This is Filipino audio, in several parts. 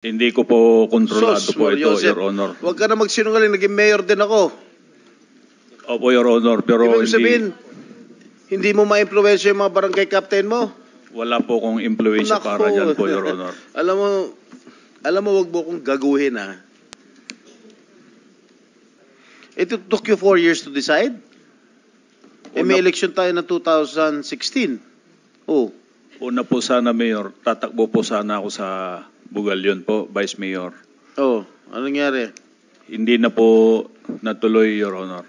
Hindi ko po kontrolado Sos, po ito, Joseph. Your Honor. Huwag ka na magsinungaling, naging mayor din ako. Opo, Your Honor, pero Ibig sabihin, hindi mo ma-influensya yung mga barangay captain mo? wala po kong impluensya para dyan po, Your Honor. alam mo, wag mo kong gaguhin, ha? It took you 4 years to decide? May election tayo ng 2016. Oh. Una po sana, Mayor, tatakbo po sana ako sa Bugalyon po, Vice Mayor. Oh, anong nangyari? Hindi na po natuloy, Your Honor.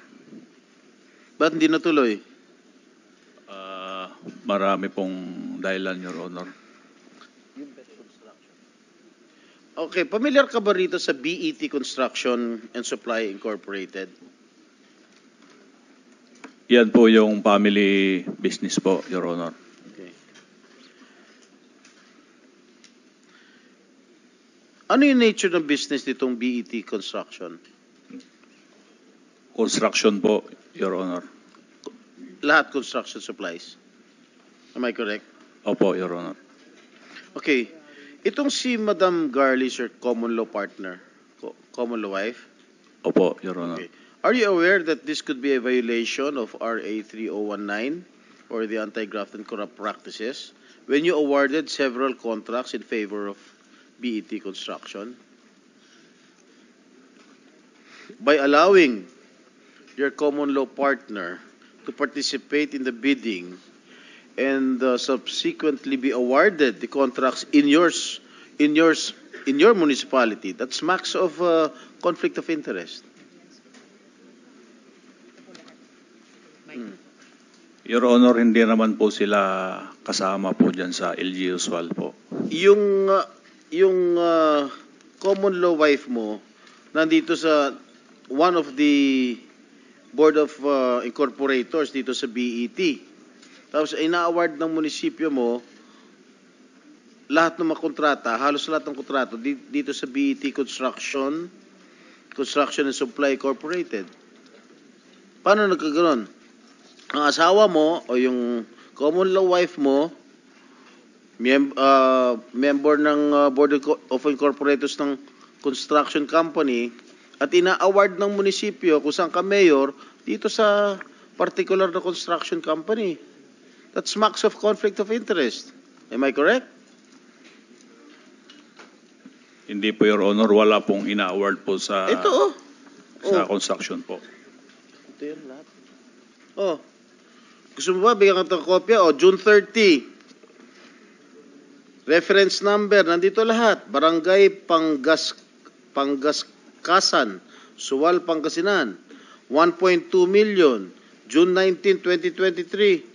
Ba't hindi natuloy? Marami pong dahilan, Your Honor. Okay, familiar ka ba rito sa BET Construction and Supply Incorporated? Yan po yung family business po, Your Honor. Okay. Ano yung nature ng business nitong BET Construction? Construction po, Your Honor. Lahat construction supplies. Am I correct? Opo, Your Honor. Okay. Itong si Madam Garly, sir, common law partner, common law wife. Opo, Your Honor. Okay. Are you aware that this could be a violation of RA 3019 or the Anti-Graft and Corrupt Practices when you awarded several contracts in favor of BET Construction? By allowing your common law partner to participate in the bidding and subsequently be awarded the contracts in your municipality, that smacks of conflict of interest. Your Honor, hindi naman po sila kasama po dyan sa LG Usual po. Yung common law wife mo nandito sa one of the board of incorporators dito sa BET. Tapos ina-award ng munisipyo mo lahat ng mga kontrata, halos lahat ng kontrata dito sa BET Construction and Supply Incorporated. Paano nagkaganon? Ang asawa mo o yung common law wife mo, member ng Board of Incorporators ng construction company, at ina-award ng munisipyo kung saan ka mayor dito sa particular na construction company. That smacks of conflict of interest. Am I correct? Hindi po, Your Honor, wala pong ina-award po sa Ito, sa construction po. Ito yan lahat. Oh. Gusto mo ba bigyan ka ng kopya? June 30. Reference number, nandito lahat. Barangay Panggaskasan, Suwal, Pangasinan. 1.2 million. June 19, 2023.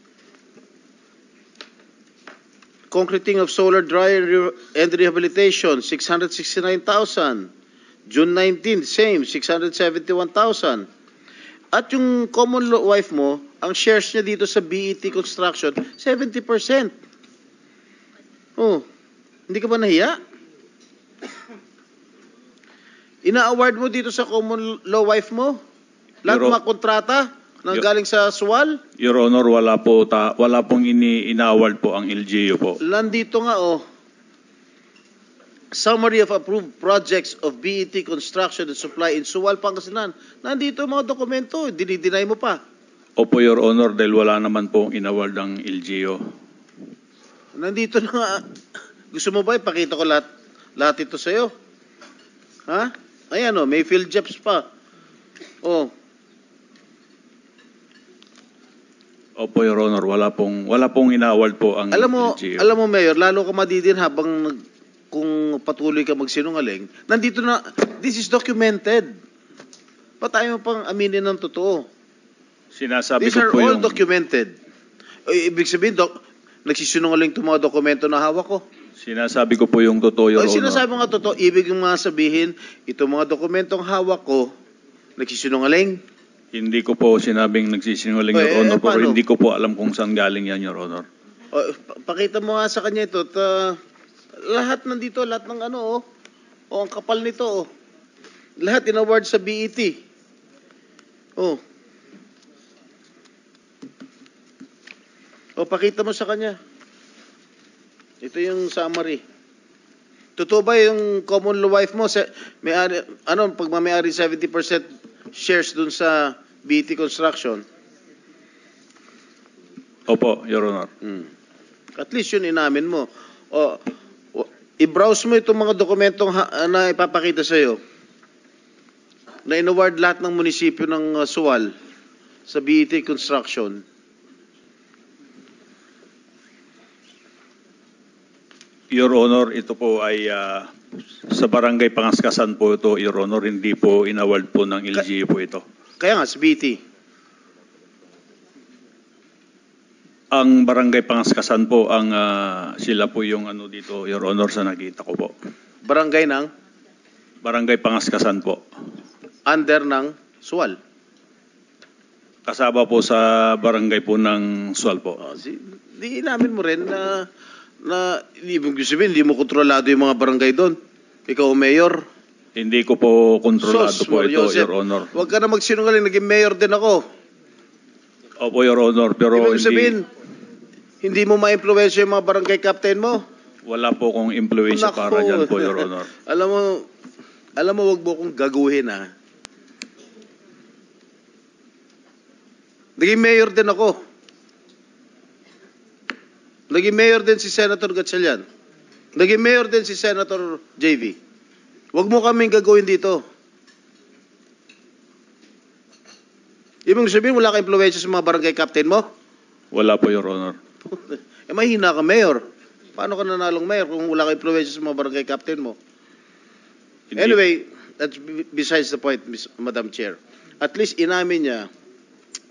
Concreting of solar dryer and rehabilitation, 669,000. June 19, same, 671,000. At yung common law wife mo, ang shares niya dito sa BET Construction, 70%. Oh, hindi ka ba nahiya? Ina-award mo dito sa common law wife mo? Lahat ng mga kontrata nang galing sa SWAL? Your Honor, wala pong ina-award po ang LGU po. Nandito nga, Summary of approved projects of BET Construction and Supply in Suwal, Pangasinan. Nandito mga dokumento, dinideny mo pa. Opo, Your Honor, dahil wala naman pong in-award ang LGU. Nandito na nga. Gusto mo ba ipakita ko lahat ito sa'yo? Ha? Ayan may field jobs pa. Opo, Your Honor, wala pong ina-award po ang LGU. Alam mo, Mayor, lalo ka madidin habang kung patuloy ka magsinungaling, nandito na, this is documented. Pa tayo pang aminin ng totoo. Sinasabi These ko are po all documented. Ibig sabihin, nagsisinungaling itong mga dokumento na hawak ko. Sinasabi ko po yung totoo, Your Honor. Sinasabi mo nga totoo, ibig yung mga sabihin, itong mga dokumentong hawak ko, nagsisinungaling. Hindi ko po sinabing nagsisinungaling, Your Honor, pero hindi ko po alam kung saan galing yan, Your Honor. Pakita mo nga sa kanya ito. Lahat nandito, lahat ng ang kapal nito, Lahat in-award sa BET. Pakita mo sa kanya. Ito yung summary. Totoo ba yung common law wife mo, may-ari, pag may-ari 70% shares dun sa BT Construction? Opo, Your Honor. At least yun inamin mo. I-browse mo itong mga dokumentong na ipapakita sa'yo na inaward lahat ng munisipyo ng Suwal sa BET Construction. Your Honor, ito po ay sa barangay Pangaskasan po ito, Your Honor, hindi po inaward po ng LGU po ito. Kaya nga, sa BET. Ang barangay Pangaskasan po, sila po yung dito, Your Honor, sa nakita ko po. Barangay ng? Barangay Pangaskasan po. Under ng Suwal. Kasama po sa barangay po ng Suwal po. Di inamin mo rin na ibig sabihin, hindi mo kontrolado yung mga barangay doon. Ikaw mayor. Hindi ko po kontrolado po ito, Joseph, Your Honor. Huwag ka na magsinungaling, naging mayor din ako. Opo, Your Honor, pero ibig sabihin, hindi mo ma-influensya yung mga barangay captain mo. Wala po kong influensya para dyan po, Your Honor. Alam mo, wag mo kong gaguhin, ha? Naging mayor din ako. Naging mayor din si Senator Gatchalian. Naging mayor din si Senator JV. Huwag mo kaming gagawin dito. Ibig sabihin, wala ka influensya sa mga barangay captain mo? Wala po, Your Honor. Mahina ka, mayor. Paano ka nanalong mayor kung wala ka influensya sa mga barangay captain mo? Hindi. Anyway, that's besides the point, Madam Chair. At least inamin niya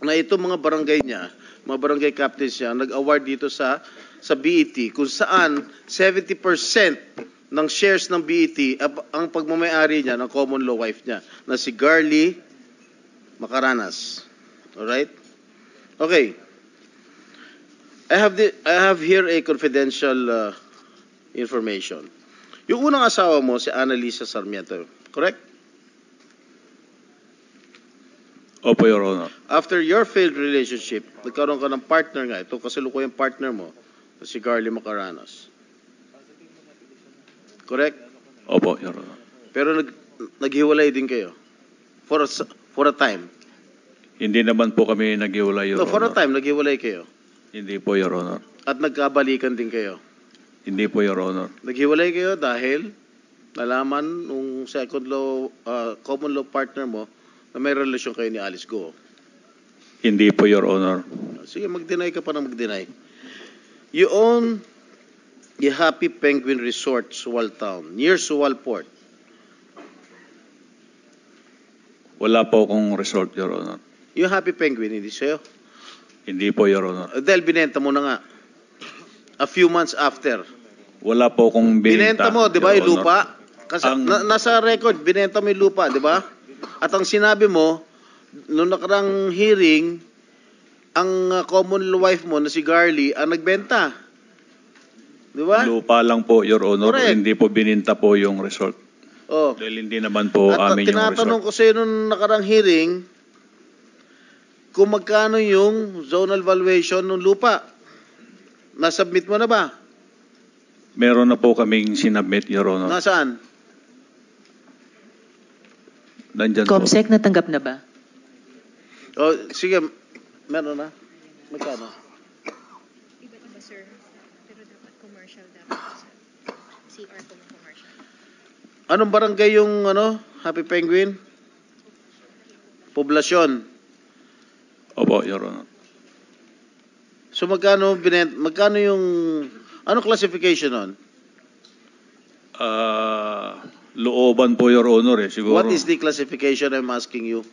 na itong mga barangay niya, mga barangay captains niya, nag-award dito sa BET kung saan 70% ng shares ng BET ang pagmamayari niya ng common law wife niya na si Garly Macaranas. Alright? Okay. I have here a confidential information. Yung unang asawa mo, si Annalisa Sarmiento, correct? Opo, Your Honor. After your failed relationship, nagkaroon ka ng partner nga. Ito kasalukuyang partner mo, si Garly Macaranas. Correct? Opo, Your Honor. Pero naghiwalay din kayo? For a time? Hindi naman po kami naghiwalay, Your Honor. For a time, naghiwalay kayo? Hindi po, Your Honor. At nagkabalikan din kayo? Hindi po, Your Honor. Naghiwalay kayo dahil nalaman nung common law partner mo na may relasyon kayo ni Alice Go. Hindi po, Your Honor. Sige, mag-deny ka pa na mag-deny. You own the Happy Penguin Resort, Suwal Town, near Suwal Port. Wala po akong resort, Your Honor. Yung Happy Penguin, hindi sa'yo? Hindi po, Your Honor. Dahil binenta mo na nga. A few months after. Wala po akong binenta mo, di ba, yung lupa? Kasi nasa record, binenta mo yung lupa, di ba? At ang sinabi mo, noong nakarang hearing, ang common law wife mo na si Garly ang nagbenta. Di ba? Lupa lang po, Your Honor. Correct. Hindi po bininta po yung resort. Oh. Dahil hindi naman po at amin yung resort. tinatanong ko sa'yo noong nakarang hearing, kung magkano yung zonal valuation ng lupa. Nasubmit mo na ba? Meron na po kaming sinubmit, Your Honor. Nasaan? Nandyan po. Comsec, natanggap na ba? Oh, sige, meron na. Magkano? Iba-iba, sir. Pero dapat commercial dapat. CR po ng commercial. Anong barangay yung Happy Penguin? Poblasyon. Opo, Your Honor. So magkano yung anong classification nun? Looban po, Your Honor, siguro. What is the classification I'm asking you?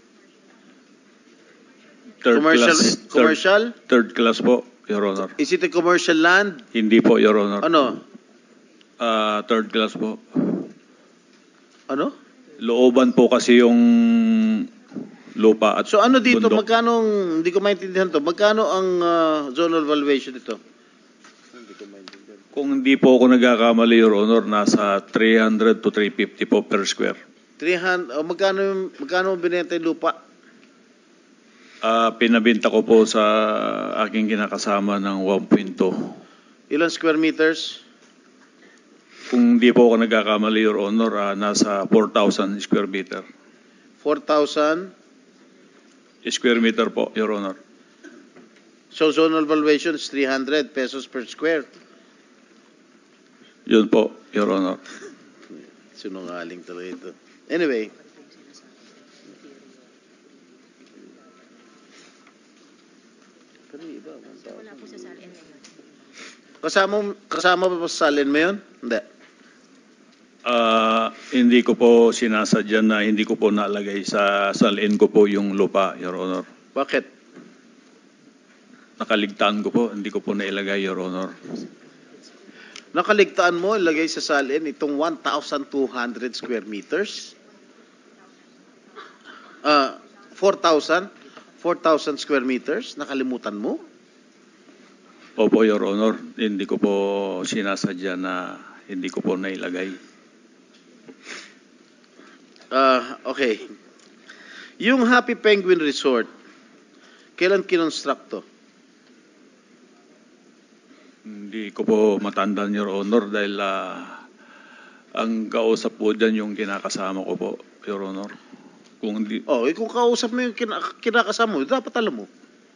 Third Commercial? class. Commercial? Third class po, Your Honor. Is it a commercial land? Hindi po, Your Honor. Ano? Third class po. Ano? Looban po kasi yung lupa at So ano dito, bundok. magkano, hindi ko maintindihan to, magkano ang zonal valuation dito? Hindi ko maintindihan. Kung hindi po ako nagkakamali, Your Honor, nasa 300 to 350 po per square. 300, magkano binenta yung lupa? Pinabinta ko po sa aking kinakasama ng 1.2. Ilan square meters? Kung di po ako nagkakamali, Your Honor, nasa 4,000 square meter. 4,000. Square meter po, Your Honor. So zonal valuation is 300 pesos per square. Yun po, Your Honor. Sinungaling talaga ito. Anyway. Pero iba, So, wala po sa salin ngayon. kasama ba sa salin mo yun? Hindi. Hindi ko po sinasadya na hindi ko po nalagay sa salin ko po yung lupa, Your Honor. Bakit? Nakaligtaan ko po, hindi ko po nailagay, Your Honor. Nakaligtaan mo, ilagay sa salin itong 1,200 square meters. 4,000 square meters. Nakalimutan mo? Opo, Your Honor. Hindi ko po sinasadya na hindi ko po nailagay. Okay. Yung Happy Penguin Resort, kailan kinonstruct to? Hindi ko po matandaan, Your Honor, dahil ang kausap po dyan yung kinakasama ko po, Your Honor. Kung hindi, Kung kausap mo yung kinakasama mo, dapat alam mo.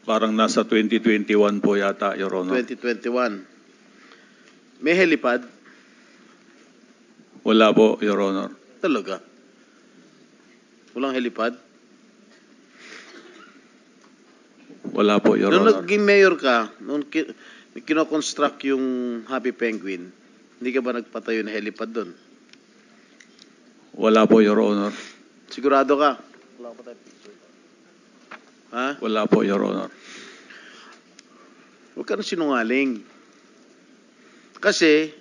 parang nasa 2021 po yata, Your Honor. 2021. May helipad? Wala po, Your Honor. Talaga? Walang helipad? Wala po, Your Nung Honor. naging mayor ka, nung kinoconstruct yung Happy Penguin, hindi ka ba nagpatayo ng helipad doon? Wala po, Your Honor. Sigurado ka? Wala pa tayo picture. Ha? Wala po, Your Honor. Huwag ka na sinungaling. Kasi,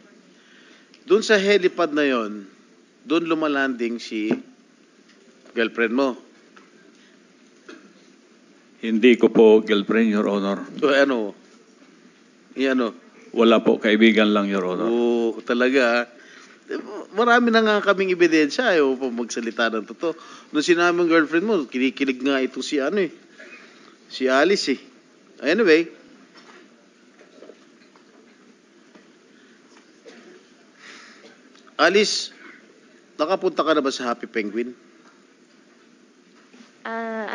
doon sa helipad na yon, doon lumalanding si girlfriend mo. Hindi ko po girlfriend, Your Honor. O ano? Ano? Wala po, kaibigan lang, Your Honor. Oo, talaga. Marami na nga kaming ebidensya. Ayaw pa magsalita ng totoo. Nung sinabi ng girlfriend mo, kinikilig nga ito si si Alice eh. Anyway. Alice, nakapunta ka na ba sa Happy Penguin?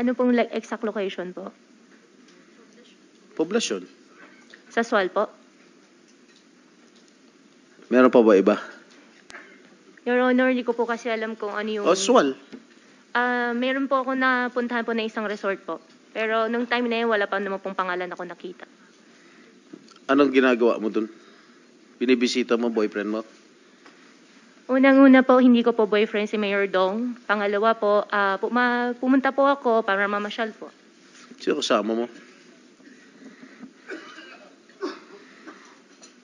Ano pong exact location po? Poblasyon. Sa Sual po? Meron pa ba iba? Your Honor, hindi ko po kasi alam kung ano yung... Sual. Meron po ako napuntahan po na isang resort po. Pero nung time na yun, wala pa naman pong pangalan ako nakita. Anong ginagawa mo dun? Binibisita mo boyfriend mo? Unang-una po, hindi ko po boyfriend si Mayor Dong. Pangalawa po, pumunta po ako para mamasyal po. Sino kasama mo?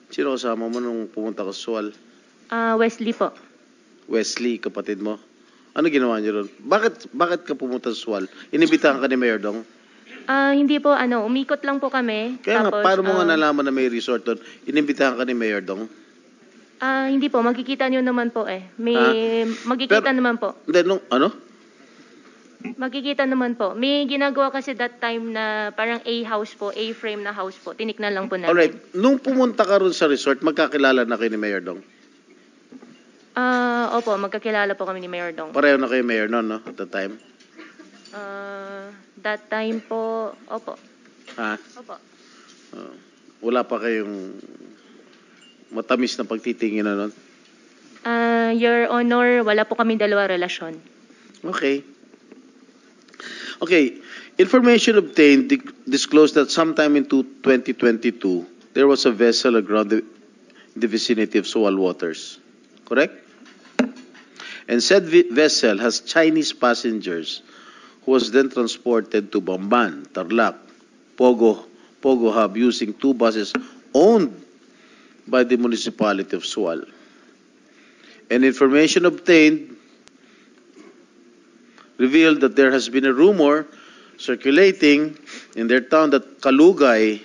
Sino kasama mo nung pumunta ka sa Sual? Wesley po. Wesley, kapatid mo. Ano ginawa niyo ron? Bakit ka pumunta sa Sual? Inibitahan ka ni Mayor Dong? Hindi po, umikot lang po kami. Kaya Tapos, nga, paano mo nga nalaman na may resort doon? Inibitahan ka ni Mayor Dong? hindi po, magkikita niyo naman po eh. Magkikita naman po. Hindi, ano? Magkikita naman po. May ginagawa kasi that time na parang A-house po, A-frame na house po. Tiniknan lang po namin. Alright, nung pumunta ka ron sa resort, magkakilala na kayo ni Mayor Dong? Opo, magkakilala po kami ni Mayor Dong. Pareho na kayo Mayor noon, no? At that time? That time po, opo. Ha? Opo. Wala pa kayong matamis na pagtitingin na nun? Your Honor, wala po kami dalawa relasyon. Okay. Okay. Information obtained disclosed that sometime in 2022, there was a vessel aground in the vicinity of Sual waters. Correct? And said vessel has Chinese passengers who was then transported to Bamban, Tarlac, Pogo Hub using two buses owned by the municipality of Sual. And information obtained revealed that there has been a rumor circulating in their town that Kalugay,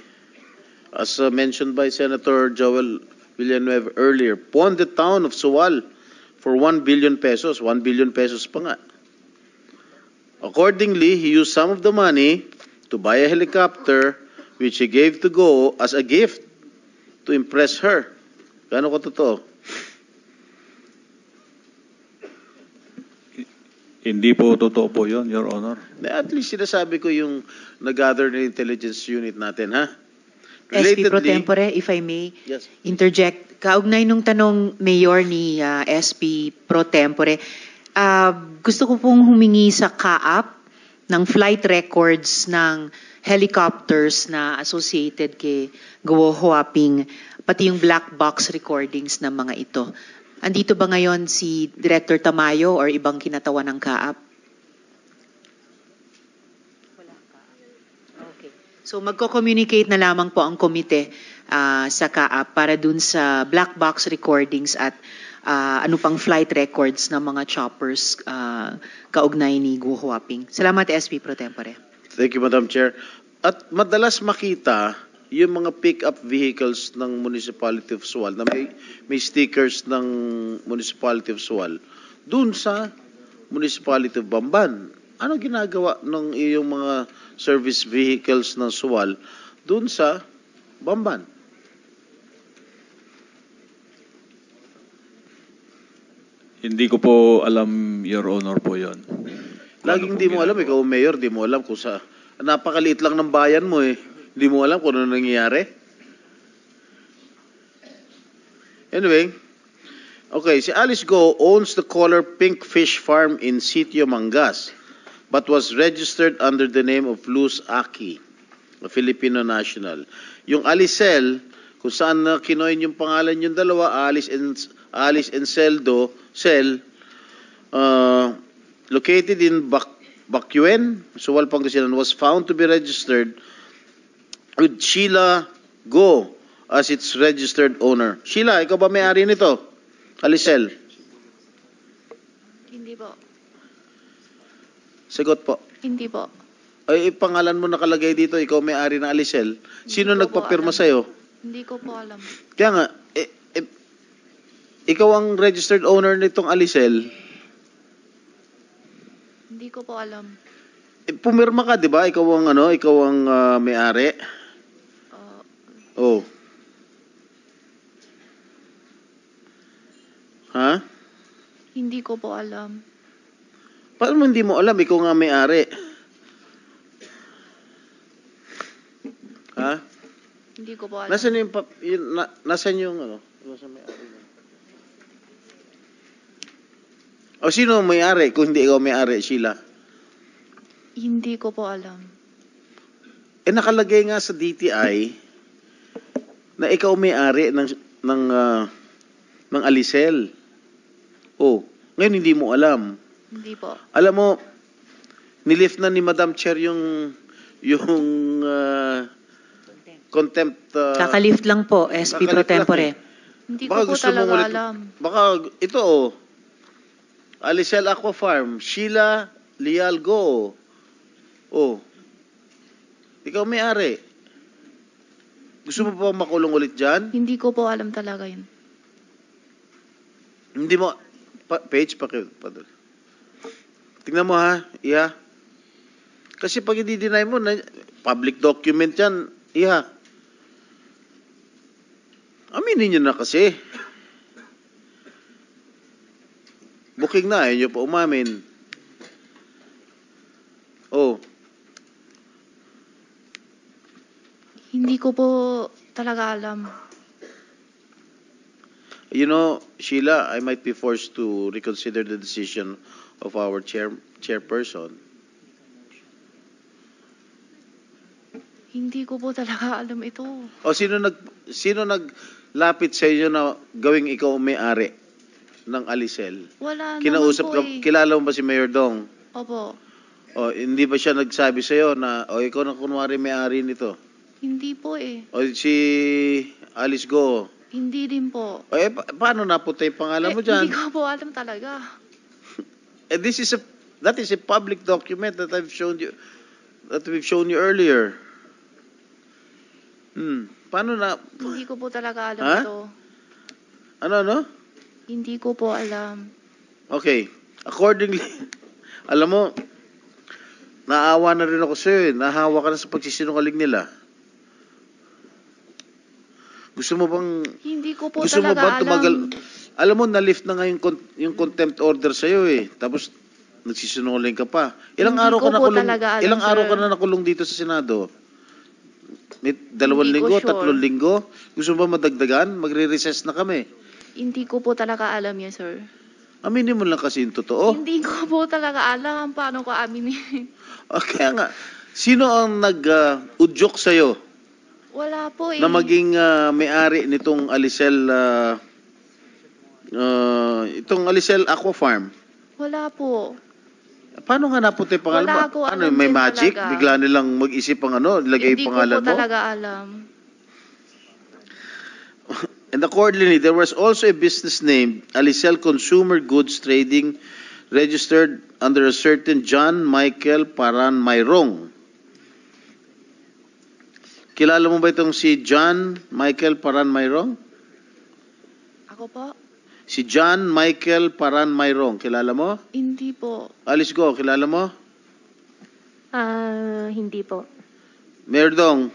as mentioned by Senator Joel Villanueva earlier, pawned the town of Sual for 1 billion pesos. 1 billion pesos pa nga. Accordingly, he used some of the money to buy a helicopter which he gave to Go as a gift to impress her. Gano'n ko totoo? Hindi po totoo po yun, Your Honor. At least sinasabi ko yung nag-gather na intelligence unit natin, ha? SP Pro Relatedly- Tempore, if I may Yes. interject. Kaugnay nung tanong Mayor ni SP Pro Tempore, gusto ko pong humingi sa CAAP ng flight records ng helicopters na associated kay Guo Huaping, pati yung black box recordings ng mga ito. Andito ba ngayon si Director Tamayo or ibang kinatawan ng CAAP? Okay. So magko-communicate na lamang po ang komite sa CAAP para dun sa black box recordings at ano pang flight records ng mga choppers kaugnay ni Guo Huaping. Salamat, SP Pro Tempore. Thank you, Madam Chair. At madalas makita yung mga pick-up vehicles ng Municipality of Sual na may stickers ng Municipality of Sual dun sa Municipality of Bamban. Ano ginagawa ng iyong mga service vehicles ng Sual dun sa Bamban? Hindi ko po alam, Your Honor po yun. Laging Ano di po mo alam, ginagawa? ikaw mayor, di mo alam kung sa... Napakaliit lang ng bayan mo eh. Di mo alam kung ano nangyayari. Anyway, okay, si Alice Go owns the color Pink Fish Farm in Sitio Mangas but was registered under the name of Luz Aki, a Filipino national. Yung Alicel, kung saan na kinoin yung pangalan yung dalawa, Alice and Cel, located in Bacuén, Suwal, Pangasinan, was found to be registered with Sheila Go as its registered owner. Sheila, ikaw ba may-ari nito? Alicel? Hindi po. Sagot po. Hindi po. Ay, pangalan mo nakalagay dito, ikaw may-ari ng Alicel. Sino Hindi ko po nagpapirma alam. sa'yo? Hindi ko po alam. Kaya nga, ikaw ang registered owner nitong Alicel. Hindi ko po alam. Pumirma ka, di ba? Ikaw ang may-ari. Oh. Ha? Hindi ko po alam. Paano mo hindi mo alam? Ikaw nga may-ari. Ha? Hindi ko po alam. Nasaan yung, nasaan yung Nasaan may-ari? O sino ang may-ari kung hindi ikaw may-ari, Sheila? Hindi ko po alam. Nakalagay nga sa DTI na ikaw may-ari ng Alicel. Oh, ngayon hindi mo alam. Hindi po. Alam mo, nilift na ni Madam Chair yung contempt. Kakalift lang po, SP Pro kakalift lang Tempore. Hindi Baka ko po gusto mong talaga ulit- alam. Baka ito Alicel Aqua Farm, Sheila Leal Go. Oh. Ikaw may-ari. Gusto mo pa makulong ulit dyan? Hindi ko po alam talaga yun. Hindi mo, page, padala. Tingnan mo ha, Iha. Kasi pag i-deny mo, public document yan, Iha. Aminin nyo na kasi. Booking na, ayaw nyo pa umamin. Oh. Hindi ko po talaga alam. You know, Sheila, I might be forced to reconsider the decision of our chairperson. Hindi ko po talaga alam ito. O sino naglapit sa inyo na gawing ikaw ang may-ari ng Alicel? Wala Kinausap naman po ka, kilala mo ba si Mayor Dong? Opo. O hindi ba siya nagsabi sa iyo na ikaw na kunwari may-ari nito? Hindi po eh. O si Alice Go? Hindi din po. Paano napunta yung pangalan mo dyan? Hindi ko po alam talaga. That is a public document that we've shown you earlier. Paano na? Hindi ko po talaga alam Ha? ito. Ano? Hindi ko po alam. Okay. Accordingly, alam mo, naawa na rin ako sa'yo eh. Nahawa ka na sa pagsisinungaling nila. Gusto mo bang... Hindi ko po Gusto mo talaga ba tumagal? alam. Alam mo, na-lift na nga yung contempt order sa'yo eh. Tapos, Nagsisinungaling ka pa. Ilang Hindi araw ko ka po nakulong? talaga alam, Ilang araw sir. ka na nakulong dito sa Senado? May 2 Hindi ko linggo, sure. 3 linggo? Gusto mo ba madagdagan? Magre-recess na kami. Hindi ko po talaga alam yan, sir. Aminin mo lang kasi yung totoo. Hindi ko po talaga alam paano ko aminin. Kaya nga, sino ang nag-udyok sa'yo Wala po eh. na maging may-ari nitong itong Alicel Aqua Farm? Wala po. Paano nga napunta yung pangalan? Wala ko Ano, alam may din magic? talaga. Bigla nilang mag-isip ang ilagay Hindi yung ko pangalan po mo? talaga alam. And accordingly, there was also a business named Alicel Consumer Goods Trading registered under a certain John Michael Paran Mayrong. Kilala mo ba itong si John Michael Paran Mayrong? Ako po? Si John Michael Paran Mayrong, kilala mo? Hindi po. Alice Go, kilala mo? Hindi po. Mayor Dong,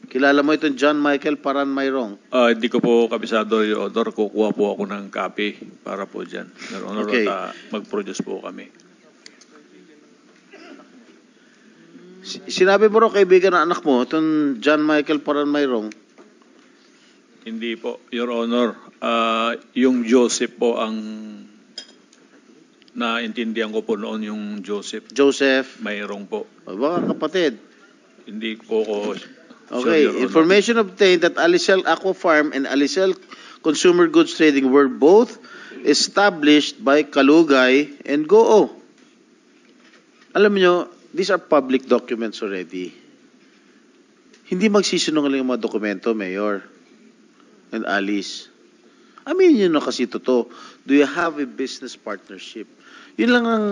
kilala mo itong John Michael Paran Mayrong? Hindi ko po kabisado, Your Honor. Kukuha po ako ng copy para po dyan. Your Honor, Okay. at mag-produce po kami. Sinabi mo rin kaibigan ng anak mo, itong John Michael Paran Mayrong. Hindi po, Your Honor. Yung Joseph po ang naintindihan ko po noon, yung Joseph. Joseph, Mayroong po. baka kapatid. Hindi po ko Okay, Your Honor. information obtained that Alicel Aqua Farm and Alicel Consumer Goods Trading were both established by Kalugay and Goo. Alam niyo, these are public documents already. Hindi magsisinungaling ang mga dokumento, Mayor and Alice. Aminin niyo na kasi totoo. Do you have a business partnership? Yun lang ang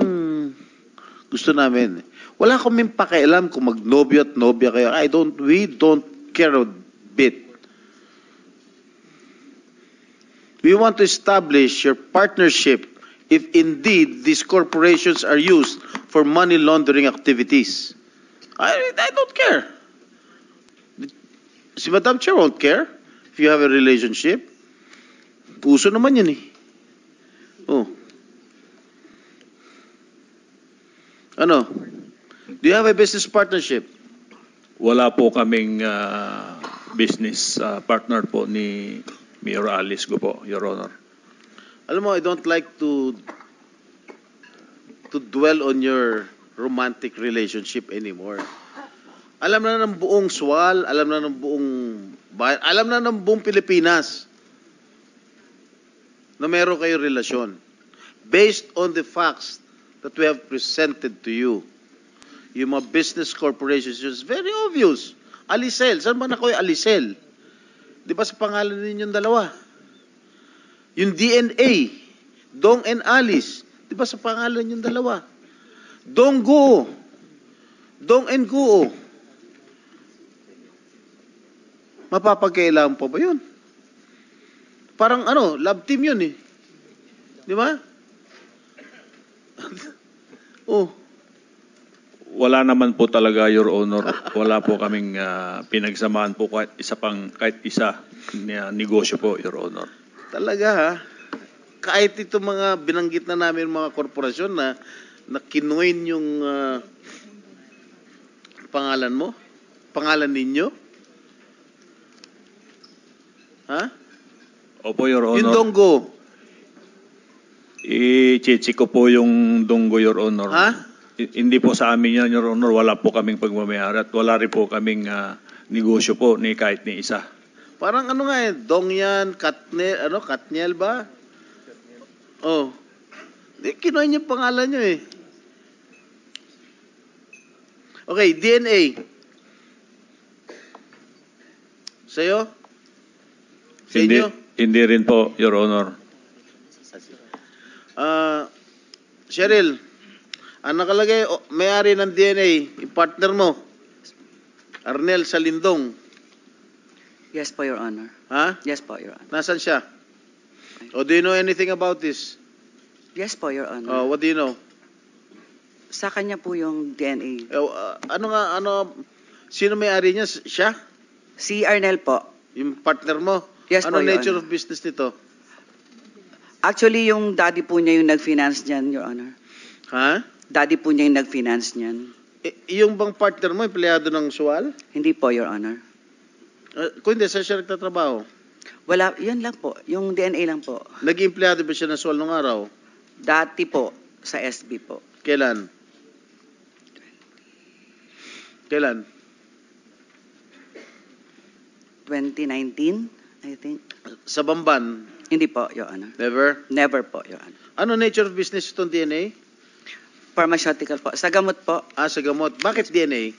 gusto namin. Wala kaming pakialam kung magnobyo at nobya kayo. We don't care a bit. We want to establish your partnership if indeed these corporations are used for money laundering activities. I don't care. Si Madam Chair won't care if you have a relationship. Puso naman yun eh. Oh. Ano? Do you have a business partnership? Wala po kaming business partner po ni Mayor Alice ko po, Your Honor. Alam mo, I don't like to dwell on your romantic relationship anymore. Alam na ng buong Sual, alam na ng buong bayan, alam na ng buong Pilipinas na meron kayong relasyon. Based on the facts that we have presented to you, yung mga business corporations, it's very obvious. Alicel, saan ba na kayo Alicel? Di ba sa pangalan ninyong dalawa? Yung DNA, Dong and Alice, di ba sa pangalan yung dalawa? Dong Guo, Dong and Guo. Mapapagkailangan pa ba yun? Parang love team yun eh. Di ba? Oh. Wala naman po talaga, Your Honor. Wala po kaming pinagsamaan po kahit isa na negosyo po, Your Honor. Talaga ha? Kahit ito mga binanggit na namin mga korporasyon na kinuin yung pangalan mo? Pangalan ninyo? Ha? Opo, Your Honor. Yung Donggo? I-check ko po yung Donggo, Your Honor. Ha? Hindi po sa amin yan, Your Honor. Wala po kaming pagmamayari at wala rin po kaming negosyo po ni kahit ni isa. Parang Dong yan, Katniel ba? Oh. Kinuha niyo pangalan niyo eh. Okay, DNA. Sa'yo? Sa inyo? Hindi rin po, Your Honor. Cheryl, ang nakalagay, may-ari ng DNA, yung partner mo, Arnel Salindong. Yes po, Your Honor. Ha? Yes po, Your Honor. Nasaan siya? O do you know anything about this? Yes po, Your Honor. What do you know? Sa kanya po yung DNA. Sino may-ari niya? Siya? Si Arnel po. Yung partner mo? Yes Ano po, Your nature Honor. of business nito? Actually, yung daddy po niya yung nag-finance niyan, Your Honor. Ha? Daddy po niya yung nag-finance niyan. Yung bang partner mo, empleyado ng SUAL? Hindi po, Your Honor. Kung hindi, sa siya nagtatrabaho? Wala, yun lang po. Yung DNA lang po. Naging empleyado ba siya ng SUAL nung araw? Dati po, sa SB po. Kailan? Kailan? 2019, I think. Sa Bamban? Hindi po, Your Honor. Never? Never po, Your Honor. Ano nature of business itong DNA? Pharmaceutical po. Sa gamot po. Sa gamot. Bakit DNA?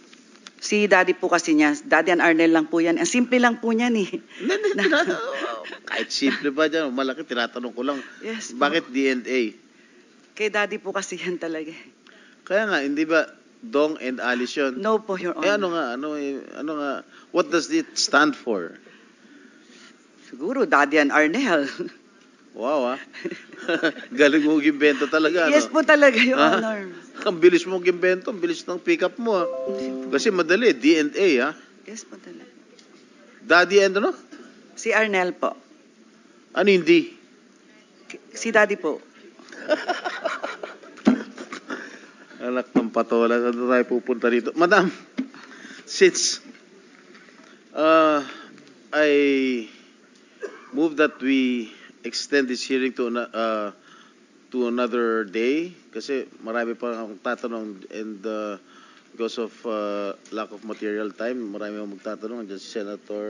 Si daddy po kasi niya, Daddy and Arnel lang po yan. Ang simple lang po niyan eh. Kahit simple ba dyan, malaki, tinatanong ko lang. Yes po. Bakit DNA? Kay daddy po kasi yan talaga. Kaya nga, hindi ba Dong and Alice yun? No po, Your Honor. Ano nga, what does it stand for? Siguro, Daddy and Arnel. Wow, galing mong gimbento talaga, Yes po talaga, Your Ha? Honor. Ang bilis mong gimbento, ang bilis ng pick up mo, Kasi madali, DNA, Yes po talaga. Daddy and ano? Si Arnel po. Ano hindi? Si daddy po. Anak ng patola, saan tayo pupunta dito? Madam, since I move that we extend this hearing to another day, kasi marami pa akong tatanong and because of lack of material time, marami akong magtatanong. Andiyan si Senator